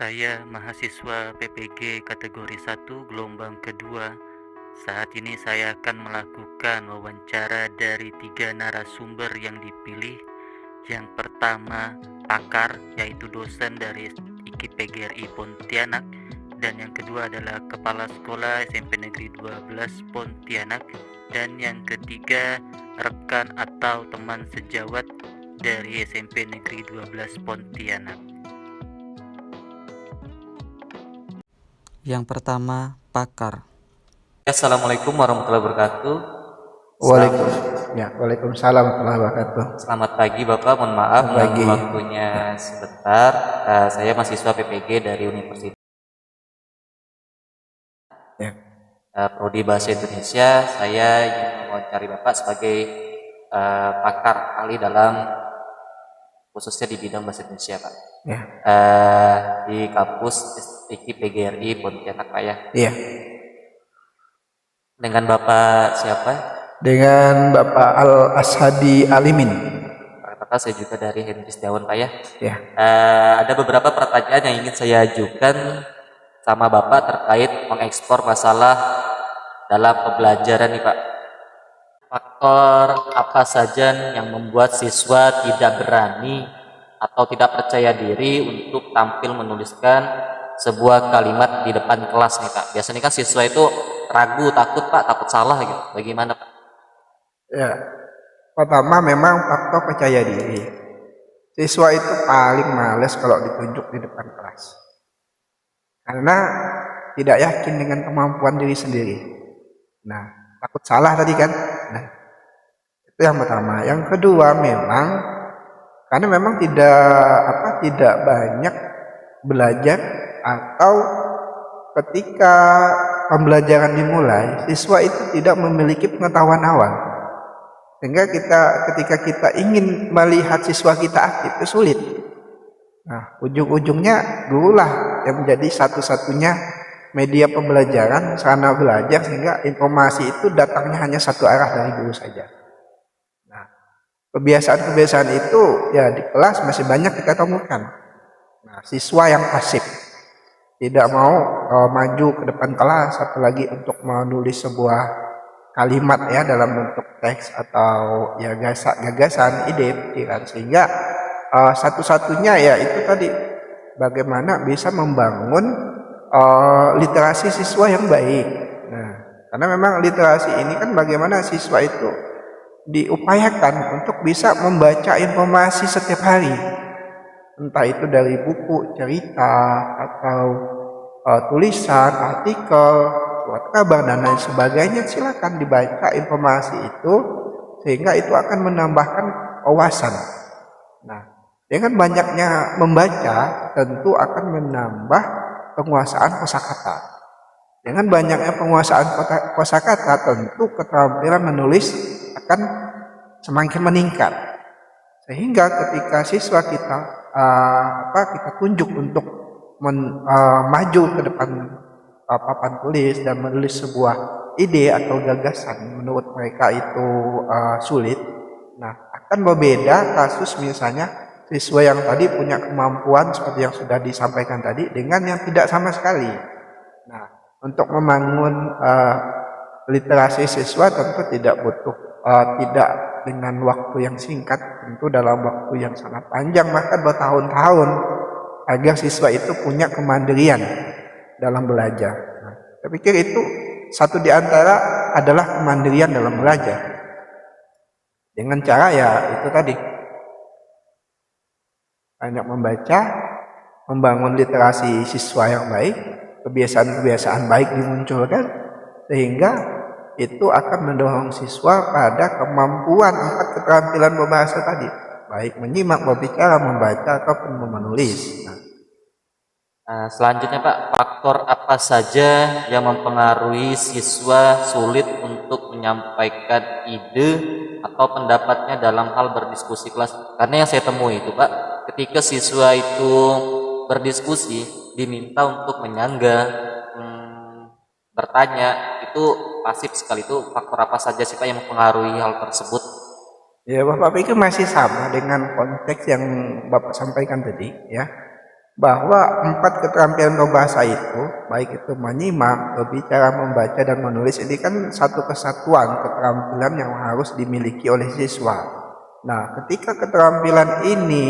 Saya mahasiswa PPG kategori 1 gelombang kedua. Saat ini saya akan melakukan wawancara dari 3 narasumber yang dipilih. Yang pertama, pakar, yaitu dosen dari IKIP PGRI Pontianak. Dan yang kedua adalah Kepala Sekolah SMP Negeri 12 Pontianak. Dan yang ketiga, rekan atau teman sejawat dari SMP Negeri 12 Pontianak. Yang pertama, pakar. Assalamualaikum warahmatullahi wabarakatuh. Waalaikumsalam warahmatullahi wabarakatuh. Selamat pagi Bapak, mohon maaf mengganggu waktunya sebentar. Saya mahasiswa PPG dari Universitas Prodi Bahasa Indonesia. Saya ingin mewawancari Bapak sebagai pakar ahli dalam khususnya di bidang bahasa Indonesia, Pak. Di kampus IKIP PGRI Pontianak, Pak ya. Iya. Dengan Bapak siapa? Dengan Bapak Al-Ashadi Alimin. Bapak saya juga dari Henry Setiawan, Pak ya. Ya. Ada beberapa pertanyaan yang ingin saya ajukan sama Bapak terkait mengekspor masalah dalam pembelajaran nih Pak. Faktor apa saja yang membuat siswa tidak berani atau tidak percaya diri untuk tampil menuliskan sebuah kalimat di depan kelas nih Pak? Biasanya kan siswa itu ragu, takut Pak, takut salah gitu. Bagaimana Pak? Ya, pertama memang faktor percaya diri. Siswa itu paling males kalau ditunjuk di depan kelas. Karena tidak yakin dengan kemampuan diri sendiri. Nah, takut salah tadi kan. Nah, itu yang pertama. Yang kedua memang karena memang tidak banyak belajar atau ketika pembelajaran dimulai, siswa itu tidak memiliki pengetahuan awal. Sehingga ketika kita ingin melihat siswa kita aktif itu sulit. Nah, ujung-ujungnya gurulah yang menjadi satu-satunya media pembelajaran, sarana belajar, sehingga informasi itu datangnya hanya satu arah dari guru saja. Nah, kebiasaan-kebiasaan itu ya di kelas masih banyak kita temukan. Nah, siswa yang pasif, tidak mau maju ke depan kelas, apalagi untuk menulis sebuah kalimat ya dalam bentuk teks atau ya gagasan, ide, pikiran, sehingga satu-satunya ya itu tadi bagaimana bisa membangun literasi siswa yang baik. Nah, karena memang literasi ini kan bagaimana siswa itu diupayakan untuk bisa membaca informasi setiap hari, entah itu dari buku, cerita, atau tulisan, artikel, surat kabar, dan lain sebagainya. Silakan dibaca informasi itu, sehingga itu akan menambahkan wawasan. Nah, dengan banyaknya membaca tentu akan menambah penguasaan kosakata. Dengan banyaknya penguasaan kosakata tentu keterampilan menulis akan semakin meningkat. Sehingga ketika siswa kita tunjuk untuk maju ke depan papan tulis dan menulis sebuah ide atau gagasan menurut mereka itu sulit. Nah, akan berbeda kasus misalnya siswa yang tadi punya kemampuan seperti yang sudah disampaikan tadi dengan yang tidak sama sekali. Nah, untuk membangun literasi siswa tentu tidak butuh tidak dengan waktu yang singkat, tentu dalam waktu yang sangat panjang, bahkan bertahun-tahun, agar siswa itu punya kemandirian dalam belajar. Nah, saya pikir itu satu di antara adalah kemandirian dalam belajar. Dengan cara ya itu tadi, banyak membaca, membangun literasi siswa yang baik, kebiasaan-kebiasaan baik dimunculkan, sehingga itu akan mendorong siswa pada kemampuan 4 keterampilan berbahasa tadi, baik menyimak, berbicara, membaca, ataupun menulis. Selanjutnya Pak, faktor apa saja yang mempengaruhi siswa sulit untuk menyampaikan ide atau pendapatnya dalam hal berdiskusi kelas? Karena yang saya temui itu Pak, ketika siswa itu berdiskusi diminta untuk menyangga, bertanya, itu pasif sekali. Itu faktor apa saja sih Pak yang mempengaruhi hal tersebut? Ya, Bapak pikir masih sama dengan konteks yang Bapak sampaikan tadi ya. bahwa 4 keterampilan berbahasa itu, baik itu menyimak, berbicara, membaca, dan menulis, ini kan satu kesatuan keterampilan yang harus dimiliki oleh siswa. Nah, ketika keterampilan ini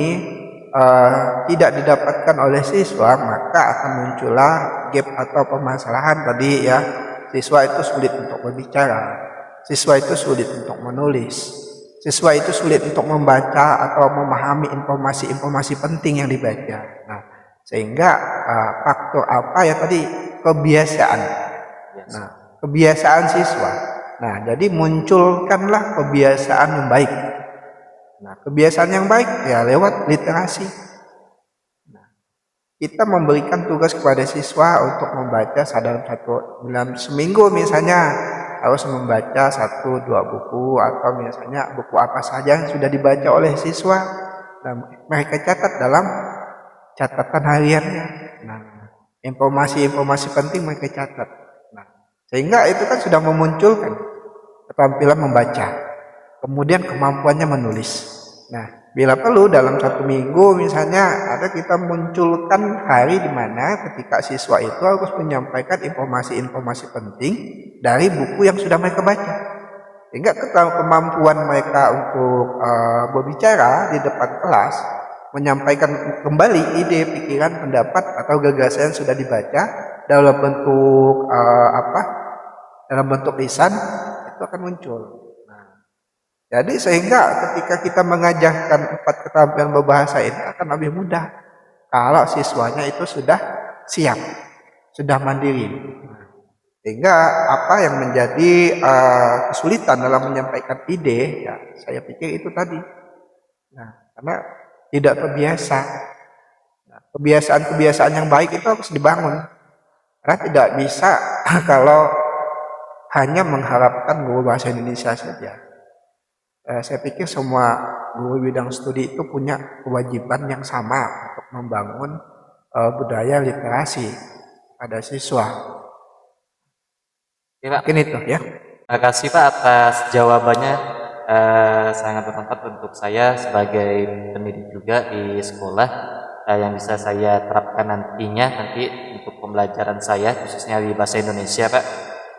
tidak didapatkan oleh siswa, maka akan muncullah gap atau permasalahan tadi ya. Siswa itu sulit untuk berbicara, siswa itu sulit untuk menulis, siswa itu sulit untuk membaca atau memahami informasi-informasi penting yang dibaca. Nah, sehingga faktor apa ya tadi, kebiasaan. Nah, kebiasaan siswa. Nah, jadi munculkanlah kebiasaan yang baik. Nah, kebiasaan yang baik ya lewat literasi. Nah, kita memberikan tugas kepada siswa untuk membaca dalam seminggu misalnya harus membaca 1-2 buku, atau misalnya buku apa saja yang sudah dibaca oleh siswa. Nah, mereka catat dalam catatan hariannya. Nah, informasi-informasi penting mereka catat. Nah, sehingga itu kan sudah memunculkan keterampilan membaca, kemudian kemampuannya menulis. Nah, bila perlu dalam 1 minggu misalnya ada kita munculkan hari di mana ketika siswa itu harus menyampaikan informasi-informasi penting dari buku yang sudah mereka baca, sehingga kemampuan mereka untuk berbicara di depan kelas, menyampaikan kembali ide, pikiran, pendapat, atau gagasan yang sudah dibaca dalam bentuk dalam bentuk lisan, itu akan muncul. Nah, jadi sehingga ketika kita mengajarkan 4 keterampilan berbahasa ini akan lebih mudah kalau siswanya itu sudah siap, sudah mandiri. Sehingga apa yang menjadi kesulitan dalam menyampaikan ide, ya saya pikir itu tadi. Nah, karena tidak terbiasa. Nah, kebiasaan-kebiasaan yang baik itu harus dibangun. Karena tidak bisa kalau hanya mengharapkan guru bahasa Indonesia saja. Saya pikir semua guru bidang studi itu punya kewajiban yang sama untuk membangun budaya literasi pada siswa. Ya, Pak. Mungkin itu ya. Terima kasih Pak atas jawabannya. Sangat bermanfaat untuk saya sebagai pendidik juga di sekolah, yang bisa saya terapkan nanti untuk pembelajaran saya khususnya di bahasa Indonesia Pak.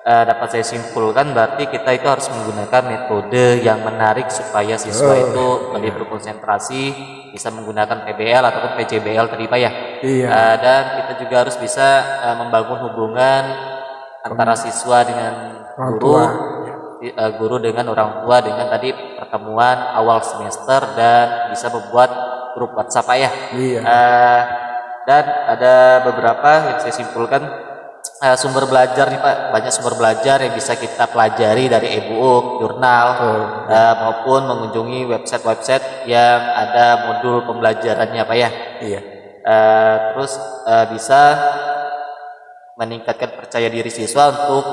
Dapat saya simpulkan berarti kita itu harus menggunakan metode yang menarik supaya siswa itu lebih berkonsentrasi, bisa menggunakan PBL ataupun PJBL tadi Pak ya. Iya. Dan kita juga harus bisa membangun hubungan antara siswa dengan guru dengan orang tua, dengan tadi pertemuan awal semester, dan bisa membuat grup WhatsApp Pak ya. Iya. Dan ada beberapa yang saya simpulkan sumber belajar nih Pak, banyak sumber belajar yang bisa kita pelajari dari e-book, jurnal, maupun mengunjungi website-website yang ada modul pembelajarannya Pak ya. Iya. Terus bisa meningkatkan percaya diri siswa untuk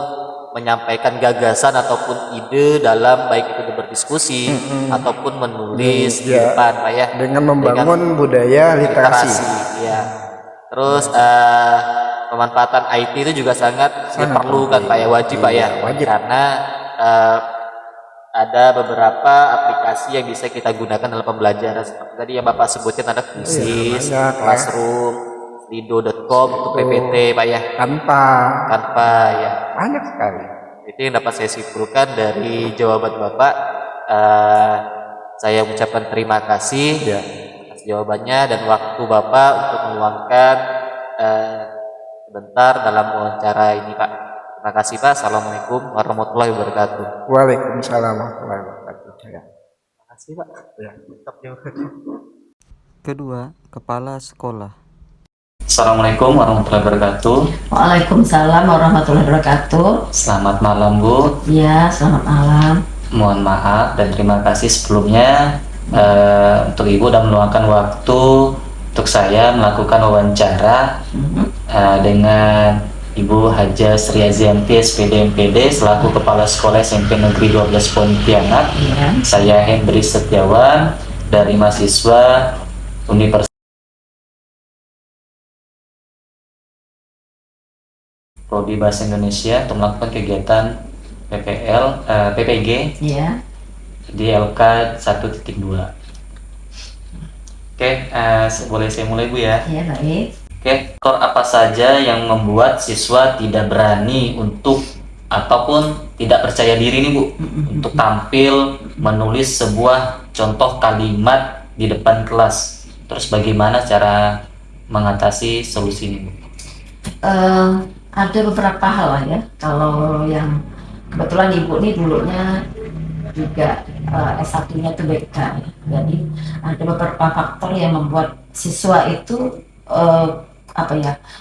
menyampaikan gagasan ataupun ide dalam baik itu berdiskusi ataupun menulis di depan Pak ya, dengan membangun budaya literasi. Ya. Terus pemanfaatan IT itu juga sangat diperlukan Pak ya, wajib Pak ya, wajib. Karena ada beberapa aplikasi yang bisa kita gunakan dalam pembelajaran seperti tadi yang Bapak sebutkan, ada Quizzes, Classroom, Lido.com untuk PPT Pak ya, tanpa ya, banyak sekali. itu yang dapat saya simpulkan dari jawaban Bapak. Saya ucapkan terima kasih atas jawabannya dan waktu Bapak untuk meluangkan sebentar dalam wawancara ini Pak. Terima kasih Pak. Assalamualaikum warahmatullahi wabarakatuh. Waalaikumsalam warahmatullahi wabarakatuh. Terima kasih Pak. Kedua, kepala sekolah. Assalamualaikum warahmatullahi wabarakatuh. Waalaikumsalam warahmatullahi wabarakatuh. Selamat malam Bu. Ya, selamat malam. Mohon maaf dan terima kasih sebelumnya untuk Ibu dan meluangkan waktu untuk saya melakukan wawancara dengan Ibu Haja Sri Azianti SPD MPD selaku Kepala Sekolah SMP Negeri 12 Pontianak. Saya Hendri Setiawan dari mahasiswa Universitas Prodi Bahasa Indonesia untuk melakukan kegiatan PPG di LK 1.2. Oke, boleh saya mulai Bu ya? Ya, baik. Oke, faktor apa saja yang membuat siswa tidak berani untuk ataupun tidak percaya diri nih Bu untuk tampil menulis sebuah contoh kalimat di depan kelas. Terus bagaimana cara mengatasi solusi ini Bu? Ada beberapa hal lah ya. Kalau yang kebetulan ibu nih dulunya juga S1-nya itu BK ya. Jadi ada beberapa faktor yang membuat siswa itu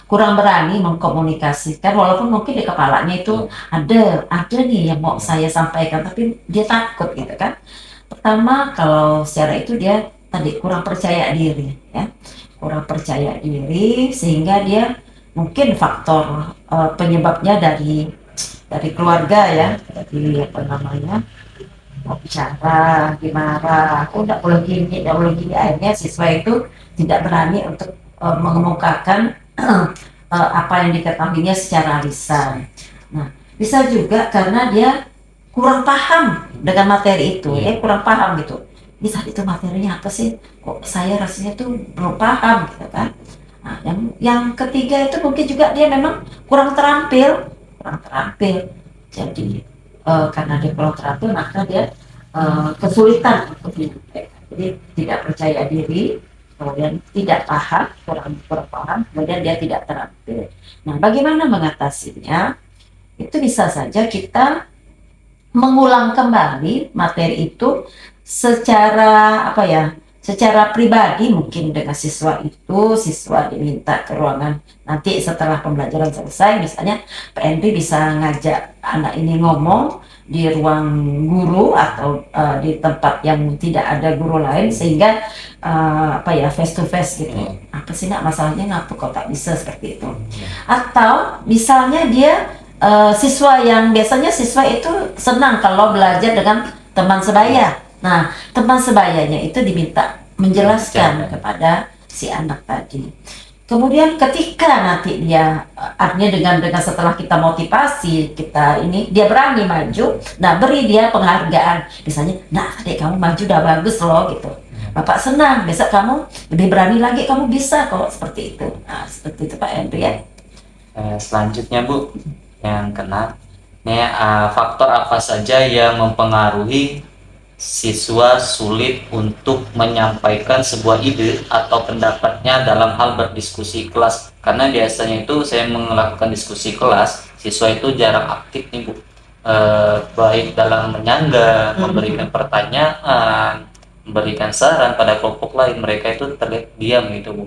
kurang berani mengkomunikasikan, walaupun mungkin di kepalanya itu ada nih yang mau saya sampaikan, tapi dia takut gitu kan. Pertama, kalau secara itu dia tadi kurang percaya diri ya, kurang percaya diri sehingga dia mungkin faktor penyebabnya dari keluarga ya, dari apa namanya, mau bicara gimana, aku nggak boleh gini, nggak boleh gini, akhirnya siswa itu tidak berani untuk mengemukakan apa yang diketahuinya secara lisan. Nah, bisa juga karena dia kurang paham dengan materi itu, ya kurang paham gitu. Ini tadi itu materinya apa sih? Kok saya rasanya tuh belum paham gitu kan? Nah, yang ketiga itu mungkin juga dia memang kurang terampil. Jadi karena dia kurang terampil, maka dia kesulitan untuk menyampaikan. Jadi tidak percaya diri, kemudian tidak paham, kurang paham, kemudian dia tidak terampil. Nah, bagaimana mengatasinya? Itu bisa saja kita mengulang kembali materi itu secara secara pribadi, mungkin dengan siswa diminta ke ruangan nanti setelah pembelajaran selesai, misalnya Pak Henry bisa ngajak anak ini ngomong di ruang guru atau di tempat yang tidak ada guru lain, sehingga face to face gitu. Apa sih nak masalahnya, ngapa kok tak bisa seperti itu? Atau misalnya dia siswa yang biasanya siswa itu senang kalau belajar dengan teman sebaya. Nah, teman sebayanya itu diminta menjelaskan kepada si anak tadi. Kemudian ketika nanti dia artinya dengan setelah kita motivasi, dia berani maju, nah beri dia penghargaan. Misalnya, nah adik kamu maju udah bagus loh gitu. Bapak senang, besok kamu lebih berani lagi, kamu bisa kok, seperti itu. Nah, seperti itu Pak Henry ya. Selanjutnya Bu, yang kena faktor apa saja yang mempengaruhi siswa sulit untuk menyampaikan sebuah ide atau pendapatnya dalam hal berdiskusi kelas? Karena biasanya itu saya melakukan diskusi kelas, siswa itu jarang aktif nih Bu, baik dalam menyangga, memberikan pertanyaan, memberikan saran pada kelompok lain, mereka itu terlihat diam gitu Bu.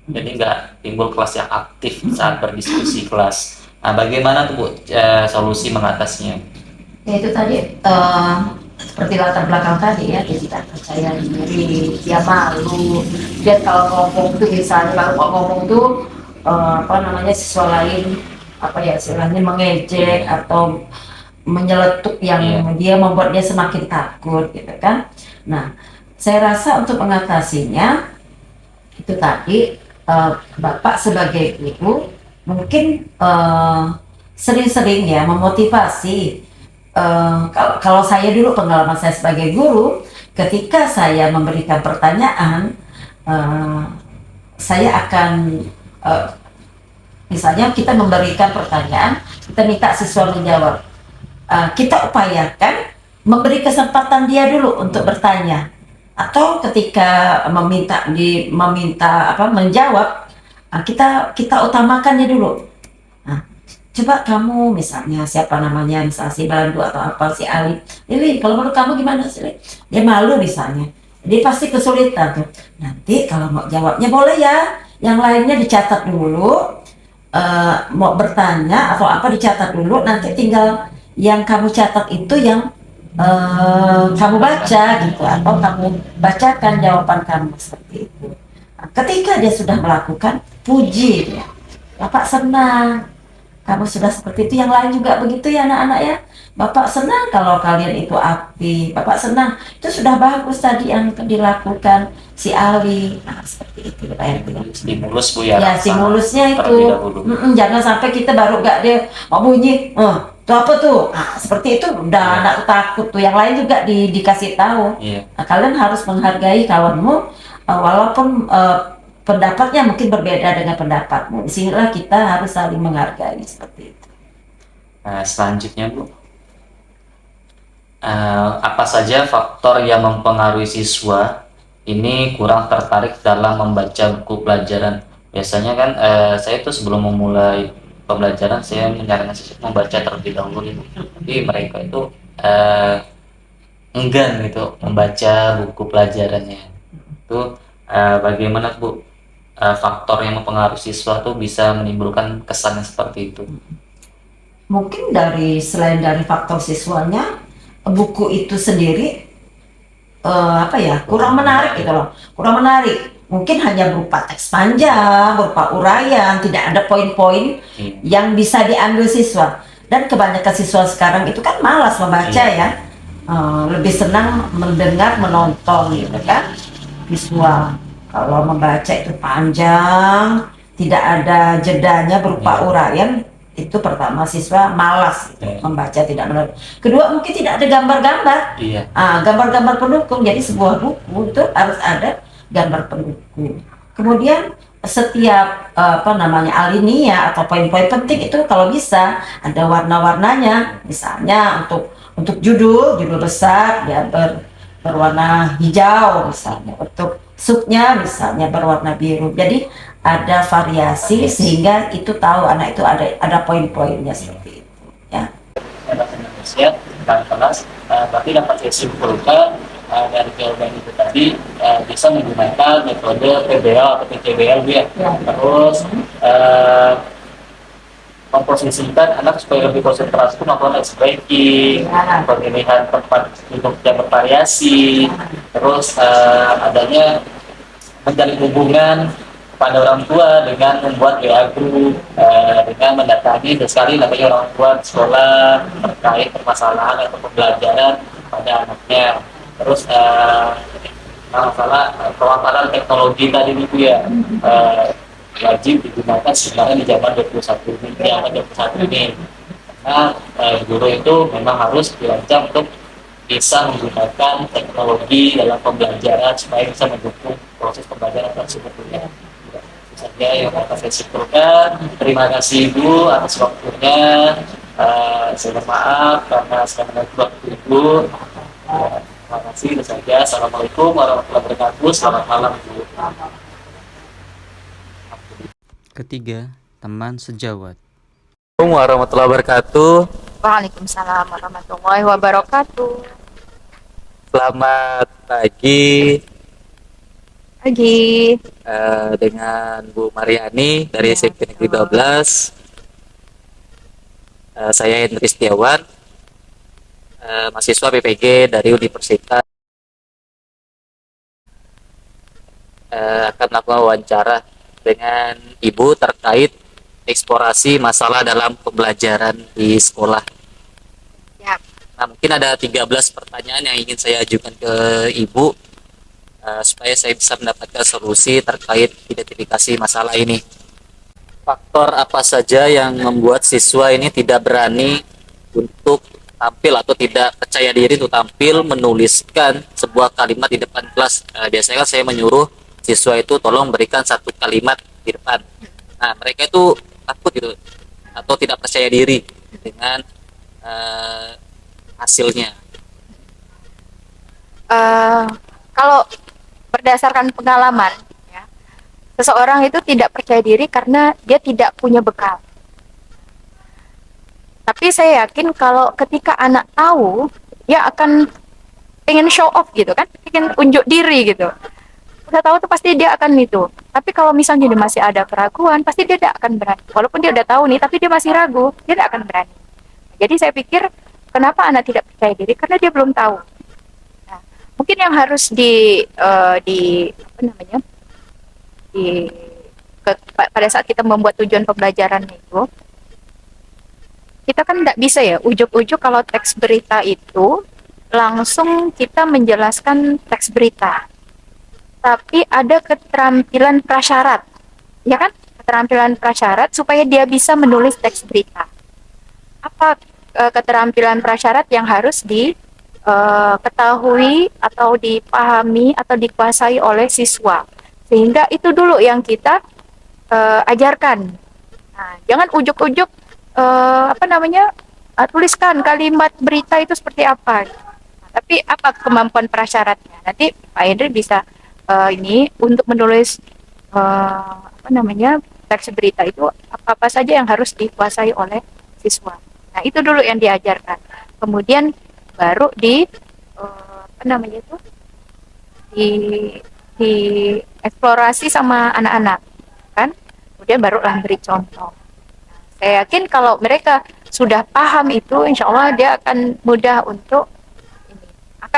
Jadi nggak timbul kelas yang aktif saat berdiskusi kelas. Nah, bagaimana tuh Bu solusi mengatasinya? Ya itu tadi seperti latar belakang tadi ya, dia tidak percaya diri, dia malu, dia kalau ngomong tuh misalnya kalau ngomong tuh siswa lain istilahnya mengejek atau menyeletuk yang dia membuat dia semakin takut gitu kan. Nah, saya rasa untuk mengatasinya itu tadi Bapak sebagai ibu mungkin sering-sering ya memotivasi. Kalau saya dulu, pengalaman saya sebagai guru, ketika saya memberikan pertanyaan, saya akan misalnya kita memberikan pertanyaan, kita minta siswa menjawab, kita upayakan memberi kesempatan dia dulu untuk bertanya, atau ketika menjawab, kita utamakannya dulu. Coba kamu misalnya siapa namanya, misalnya si Bandu atau apa, si Ali, Lili kalau menurut kamu gimana sih? Dia malu misalnya, dia pasti kesulitan tuh. Nanti kalau mau jawabnya boleh ya, yang lainnya dicatat dulu, mau bertanya atau apa dicatat dulu, nanti tinggal yang kamu catat itu yang kamu baca gitu, atau kamu bacakan jawaban kamu, seperti itu. Nah, ketika dia sudah melakukan, puji dia, Bapak senang kamu sudah seperti itu, yang lain juga begitu ya anak-anak ya. Bapak senang kalau kalian itu aktif, Bapak senang, itu sudah bagus tadi yang dilakukan si Ali. Nah, seperti itu Pak Henry. Stimulus Bu ya. Ya, stimulusnya itu. Jangan sampai kita baru gak dia mau bunyi, itu apa tuh? Nah, seperti itu udah anak takut tuh. Yang lain juga dikasih tahu. Nah, kalian harus menghargai kawanmu, walaupun pendapatnya mungkin berbeda dengan pendapatmu, disinilah kita harus saling menghargai seperti itu. Selanjutnya Bu, apa saja faktor yang mempengaruhi siswa ini kurang tertarik dalam membaca buku pelajaran? Biasanya kan saya tuh sebelum memulai pembelajaran saya menyarankan siswa membaca terlebih dahulu nih, tapi mereka itu enggan gitu membaca buku pelajarannya. Itu bagaimana Bu, faktor yang mempengaruhi siswa tuh bisa menimbulkan kesan yang seperti itu? Mungkin selain dari faktor siswanya, buku itu sendiri kurang menarik gitu loh, kurang menarik. Mungkin hanya berupa teks panjang, berupa uraian, tidak ada poin-poin yang bisa diambil siswa. Dan kebanyakan siswa sekarang itu kan malas membaca ya, lebih senang mendengar, menonton gitu kan, visual. Kalau membaca itu panjang, tidak ada jedanya berupa uraian, itu pertama siswa malas membaca, tidak menarik. Kedua mungkin tidak ada gambar-gambar, gambar-gambar pendukung. Jadi sebuah buku itu harus ada gambar pendukung. Kemudian setiap alinea atau poin-poin penting itu kalau bisa ada warna-warnanya. Misalnya untuk judul besar ya berwarna hijau misalnya, untuk subnya misalnya berwarna biru. Jadi ada variasi sehingga itu tahu anak itu ada poin-poinnya seperti itu ya. Siap kelas, berarti dapat saya simpulkan dari jawaban itu tadi bisa menggunakan metode PBL atau PCBL ya. Terus memposisikan anak supaya lebih konsentrasi melakukan ice breaking, pemilihan tempat duduk yang bervariasi, terus adanya menjalin hubungan pada orang tua dengan membuat WA group, dengan mendatangi sekali namanya orang tua di sekolah terkait permasalahan atau pembelajaran pada anaknya. Terus masalah pemanfaatan teknologi tadi itu ya wajib digunakan sekarang di zaman 21 ini, karena guru itu memang harus dirancang untuk bisa menggunakan teknologi dalam pembelajaran supaya bisa mendukung proses pembelajaran tersebut ya. Saja yang dapat saya simpulkan. Terima kasih Ibu atas waktunya. Saya maaf karena saya mengganggu waktu Ibu. Terima kasih. Itu saja. Assalamualaikum warahmatullahi wabarakatuh. Selamat malam Ibu. Ketiga, teman sejawat. Assalamualaikum warahmatullahi wabarakatuh. Waalaikumsalam warahmatullahi wabarakatuh. Selamat pagi. Pagi. Dengan Bu Mariani dari SMP Negeri 12. Saya Hendri Setiawan, mahasiswa PPG dari Universitas. Akan melakukan wawancara dengan Ibu terkait eksplorasi masalah dalam pembelajaran di sekolah. Ya. Nah, mungkin ada 13 pertanyaan yang ingin saya ajukan ke Ibu supaya saya bisa mendapatkan solusi terkait identifikasi masalah ini. Faktor apa saja yang membuat siswa ini tidak berani untuk tampil atau tidak percaya diri untuk tampil menuliskan sebuah kalimat di depan kelas? Biasanya kan saya menyuruh siswa itu tolong berikan satu kalimat di depan. Nah, mereka itu takut gitu atau tidak percaya diri dengan hasilnya. Kalau berdasarkan pengalaman, ya, seseorang itu tidak percaya diri karena dia tidak punya bekal. Tapi saya yakin kalau ketika anak tahu, dia akan pengen show off gitu kan, pengen unjuk diri gitu. Udah tahu tuh pasti dia akan itu. Tapi kalau misalnya dia masih ada keraguan, pasti dia tidak akan berani. Walaupun dia udah tahu nih, tapi dia masih ragu, dia tidak akan berani. Jadi saya pikir kenapa anak tidak percaya diri? Karena dia belum tahu. Nah, mungkin yang harus pada saat kita membuat tujuan pembelajaran itu, kita kan tidak bisa ya ujuk-ujuk kalau teks berita itu langsung kita menjelaskan teks berita. Tapi ada keterampilan prasyarat, ya kan? Keterampilan prasyarat supaya dia bisa menulis teks berita. Apa keterampilan prasyarat yang harus ketahui atau dipahami atau dikuasai oleh siswa. Sehingga itu dulu yang kita ajarkan. Nah, jangan ujuk-ujuk apa namanya tuliskan kalimat berita itu seperti apa. Nah, tapi apa kemampuan prasyaratnya? Nanti Pak Hendri bisa ini untuk menulis apa namanya teks berita itu apa-apa saja yang harus dikuasai oleh siswa. Nah, itu dulu yang diajarkan. Kemudian baru apa namanya itu di eksplorasi sama anak-anak kan. Kemudian barulah beri contoh. Saya yakin kalau mereka sudah paham itu, insya Allah dia akan mudah untuk ini.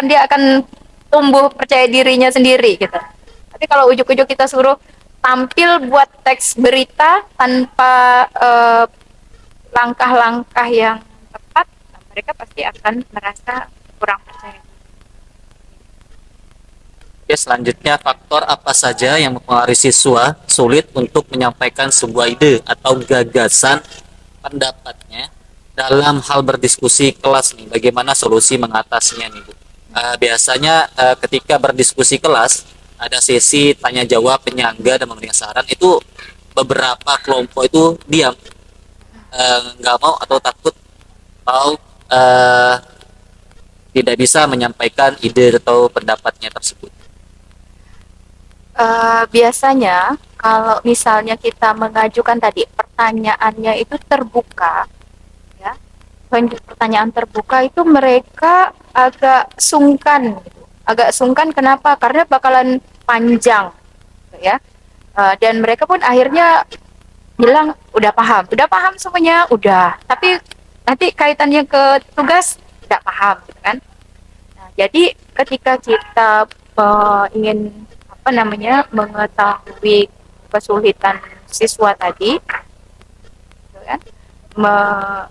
Dia akan tumbuh percaya dirinya sendiri gitu. Tapi kalau ujuk-ujuk kita suruh tampil buat teks berita tanpa langkah-langkah yang tepat, nah, mereka pasti akan merasa kurang percaya. Oke, selanjutnya faktor apa saja yang mempengaruhi siswa sulit untuk menyampaikan sebuah ide atau gagasan pendapatnya dalam hal berdiskusi kelas nih? Bagaimana solusi mengatasinya nih, Bu? Biasanya ketika berdiskusi kelas ada sesi tanya jawab penyangga dan memberikan saran, itu beberapa kelompok itu diam, nggak mau atau takut atau tidak bisa menyampaikan ide atau pendapatnya tersebut. Biasanya kalau misalnya kita mengajukan tadi pertanyaannya itu terbuka, ya, pertanyaan terbuka itu mereka agak sungkan, gitu. Agak sungkan kenapa? Karena bakalan panjang, gitu ya. Dan mereka pun akhirnya bilang udah paham semuanya, udah. Tapi nanti kaitannya ke tugas tidak paham, gitu kan? Nah, jadi ketika kita ingin apa namanya mengetahui kesulitan siswa tadi, gitu kan,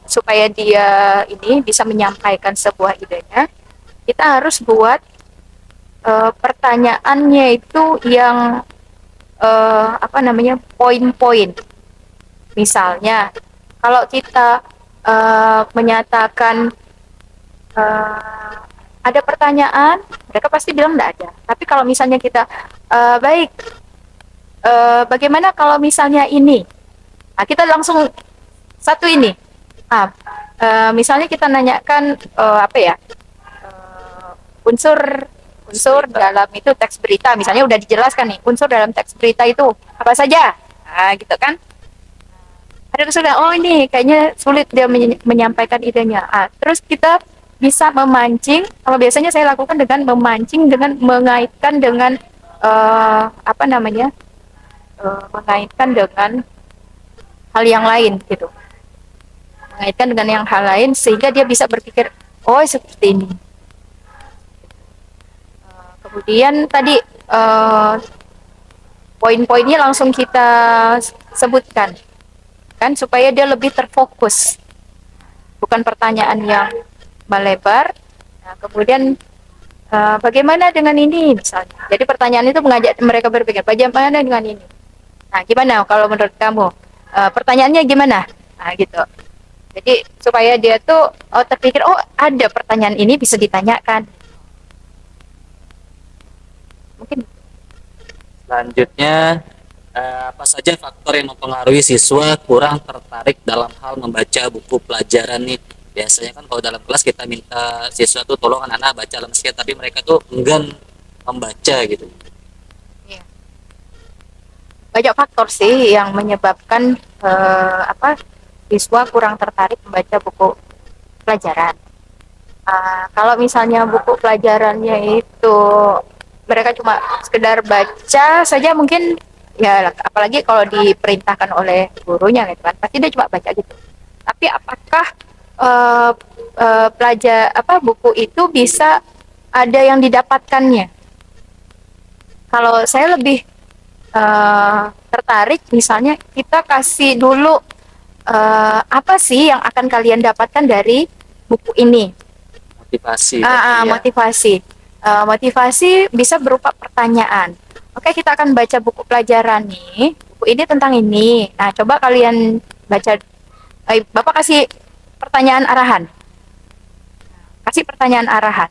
supaya dia ini bisa menyampaikan sebuah idenya, kita harus buat pertanyaannya itu yang apa namanya poin-poin. Misalnya kalau kita menyatakan ada pertanyaan, mereka pasti bilang tidak ada. Tapi kalau misalnya kita baik, bagaimana kalau misalnya ini? Nah, kita langsung satu ini. Misalnya kita nanyakan apa ya? Unsur dalam itu teks berita. Misalnya udah dijelaskan nih, unsur dalam teks berita itu apa saja? Nah, gitu kan? Ada kesulitan. Oh, ini kayaknya sulit dia menyampaikan idenya. Terus kita bisa memancing. Kalau biasanya saya lakukan dengan memancing, dengan mengaitkan dengan apa namanya, mengaitkan dengan hal yang lain gitu, mengaitkan dengan yang hal lain sehingga dia bisa berpikir, oh seperti ini. Kemudian tadi poin-poinnya langsung kita sebutkan kan supaya dia lebih terfokus, bukan pertanyaan yang melebar. Nah, kemudian bagaimana dengan ini misalnya. Jadi pertanyaan itu mengajak mereka berpikir, bagaimana dengan ini? Nah, gimana kalau menurut kamu? Pertanyaannya gimana? Nah, gitu. Jadi supaya dia tuh terpikir, oh ada pertanyaan ini bisa ditanyakan. Mungkin. Selanjutnya, apa saja faktor yang mempengaruhi siswa kurang tertarik dalam hal membaca buku pelajaran nih? Biasanya kan kalau dalam kelas kita minta siswa tuh tolong anak-anak baca dalam sekian, tapi mereka tuh enggan membaca gitu. Iya. Banyak faktor sih yang menyebabkan siswa kurang tertarik membaca buku pelajaran. Kalau misalnya buku pelajarannya itu mereka cuma sekedar baca saja, mungkin ya, apalagi kalau diperintahkan oleh gurunya gitu kan, pasti dia cuma baca gitu. Tapi apakah buku itu bisa ada yang didapatkannya? Kalau saya lebih tertarik misalnya kita kasih dulu apa sih yang akan kalian dapatkan dari buku ini? Motivasi. Motivasi. Motivasi bisa berupa pertanyaan. Oke, kita akan baca buku pelajaran nih. Buku ini tentang ini. Nah, coba kalian baca. Bapak kasih pertanyaan arahan. Kasih pertanyaan arahan.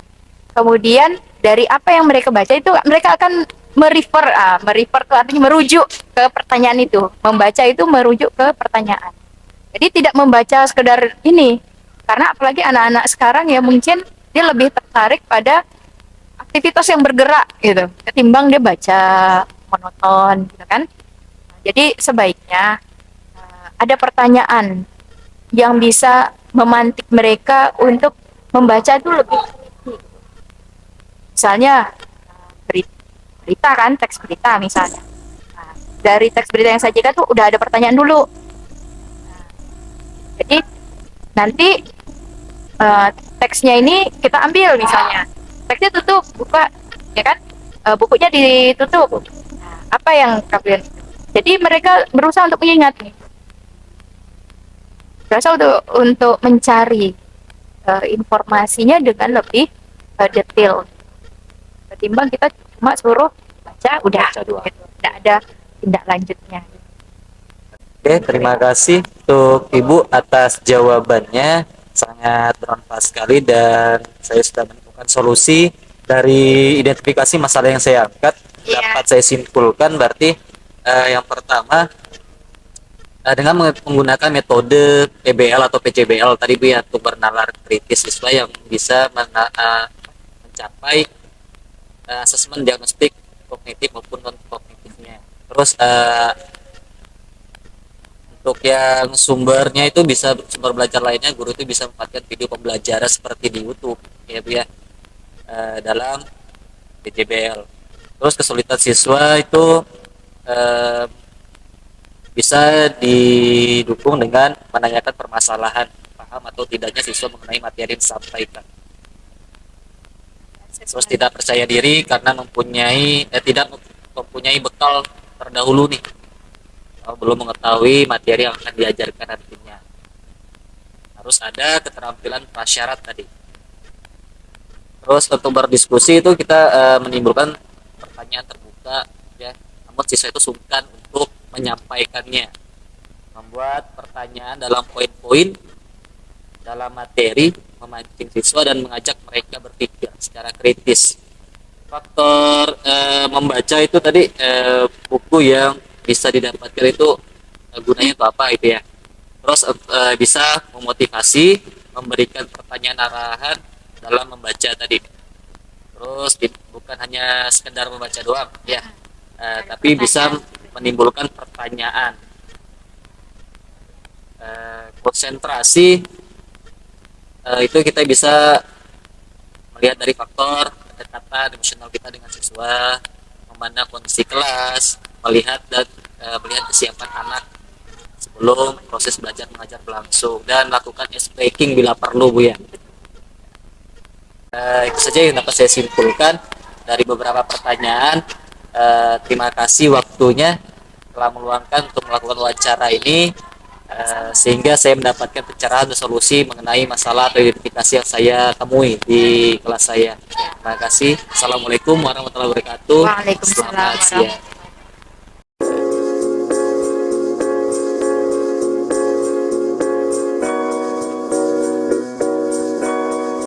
Kemudian dari apa yang mereka baca itu mereka akan merefer itu artinya merujuk ke pertanyaan itu. Membaca itu merujuk ke pertanyaan. Jadi tidak membaca sekedar ini. Karena apalagi anak-anak sekarang ya mungkin dia lebih tertarik pada aktivitas yang bergerak gitu ketimbang dia baca monoton gitu kan. Jadi sebaiknya ada pertanyaan yang bisa memantik mereka untuk membaca itu lebih teliti. Misalnya berita kan, teks berita misalnya. Nah, dari teks berita yang saya sajikan tuh udah ada pertanyaan dulu. Nah, jadi nanti teksnya ini kita ambil misalnya. Teksnya tutup, buka, ya kan? Bukunya ditutup. Nah, apa yang kalian? Jadi mereka berusaha untuk mengingat nih. Berusaha untuk mencari informasinya dengan lebih detail. Ketimbang kita cuma suruh baca udah gitu. Tidak ada tindak lanjutnya. Oke, terima kasih untuk Ibu atas jawabannya. Sangat bermanfaat sekali dan saya sudah menemukan solusi dari identifikasi masalah yang saya angkat. Iya. Dapat saya simpulkan berarti yang pertama dengan menggunakan metode PBL atau PCBL tadi Bu ya, untuk bernalar kritis siswa yang bisa mencapai asesmen diagnostik kognitif maupun non kognitifnya. Terus untuk yang sumbernya itu bisa sumber belajar lainnya, guru itu bisa memanfaatkan video pembelajaran seperti di YouTube ya Bu ya, dalam PJBL. Terus kesulitan siswa itu bisa didukung dengan menanyakan permasalahan paham atau tidaknya siswa mengenai materi yang disampaikan. Terus tidak percaya diri karena tidak mempunyai bekal terdahulu nih, belum mengetahui materi yang akan diajarkan nantinya. Harus ada keterampilan prasyarat tadi. Terus untuk berdiskusi itu kita menimbulkan pertanyaan terbuka ya, namun siswa itu sungkan untuk menyampaikannya. Membuat pertanyaan dalam poin-poin dalam materi memancing siswa dan mengajak mereka berpikir secara kritis. Faktor membaca itu tadi buku yang bisa didapatkan itu gunanya itu apa itu ya. Terus bisa memotivasi, memberikan pertanyaan arahan dalam membaca tadi. Terus bukan hanya sekedar membaca doang ya, tapi bisa menimbulkan pertanyaan. Konsentrasi itu kita bisa melihat dari faktor kedekatan emosional kita dengan siswa, memandang kondisi kelas, melihat kesiapan anak sebelum proses belajar mengajar berlangsung, dan lakukan ice breaking bila perlu Bu ya. Itu saja yang dapat saya simpulkan dari beberapa pertanyaan. Terima kasih waktunya telah meluangkan untuk melakukan wawancara ini, sehingga saya mendapatkan pencerahan dan solusi mengenai masalah atau identifikasi yang saya temui di kelas saya. Terima kasih. Assalamualaikum warahmatullahi wabarakatuh. Waalaikumsalam Selamat siang.